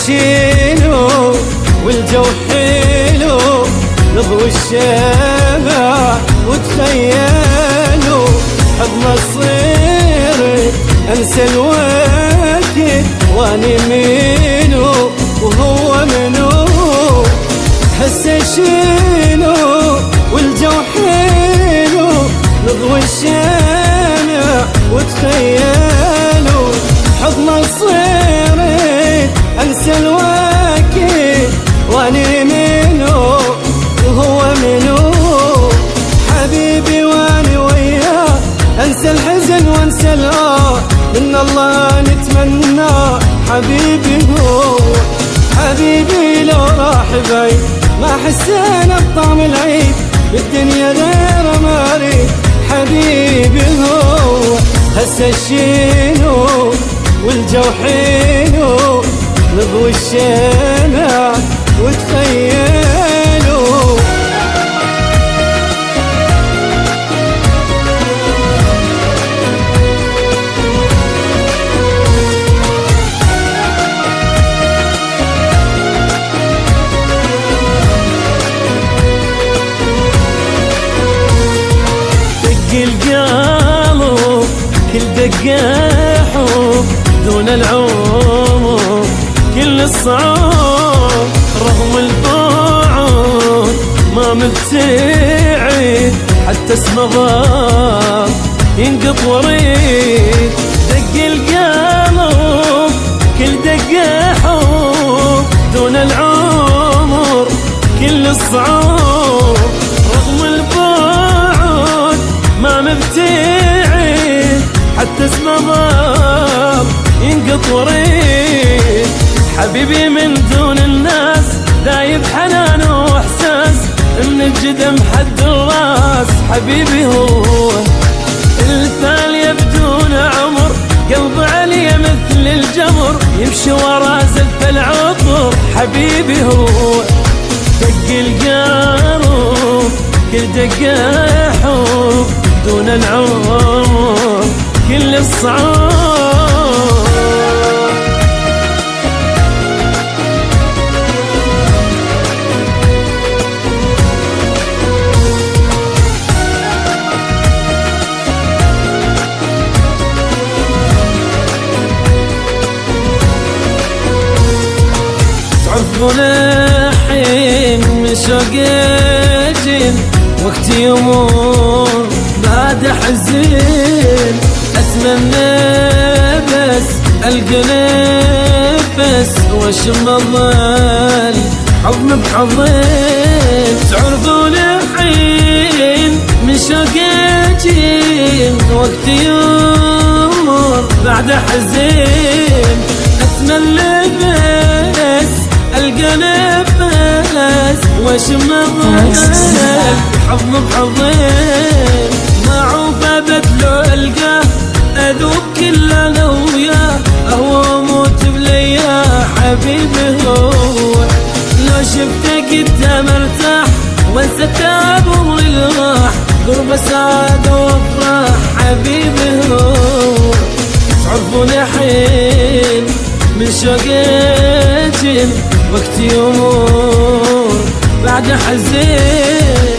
الشينو والجو حلو، نضوي الشمع وتخيلوا حضن الصير انسى الوقت واني منو وهو منو. هسه شنو والجو حلو، نضوي الشمع وتخيلوا حضن الصير انسى الوقت واني منو وهو منو. حبيبي واني وياه انسى الحزن وانسى الآه، من الله نتمنى حبيبي هو. حبيبي لو راح بعيد ما حسينا بطعم العيد، بالدنيا غير ما اريد حبيبي هو. هسه الشينو والجو حلو، نضوي الشمع وتخيلوا. القلب كل دقة حب دون العمر، كل الصعاب رغم البعد ما مبتعد، حتى اسمه ضاق ينقط وريد. دق القلب كل دقة حب دون العمر، كل الصعاب رغم البعد ما مبتعد، حتى اسمه ضاب ينقط وريد. حبيبي من دون الناس دايب حنان واحساس، من الجدم حد الراس حبيبي هو. الثانية بدون عمر قلب علي مثل الجمر، يمشي ورا زلف العطر حبيبي هو. دق القلب كل دقة حب دون العمر، كل الصعاب. تعرفون الحين من شوق الجن وقت يمر بعد حزين، اتمنى بس القى نفس واشم الظل حضن بحضن. تعرفون الحين من شوق الجن وقت يمر بعد حزين، اتمنى بس القى نفس واشم الظل حضن بحضن. معروف بدلو القاه اذوب كل انا وياه، اهوى اموت بليا حبيبي هو. لو شفته قدام ارتاح وانسى تعب عمري راح، قرب سعاده وافراح حبيبي هو. تعرفون الحين من شوق الجن وقت يمر بعد حزين.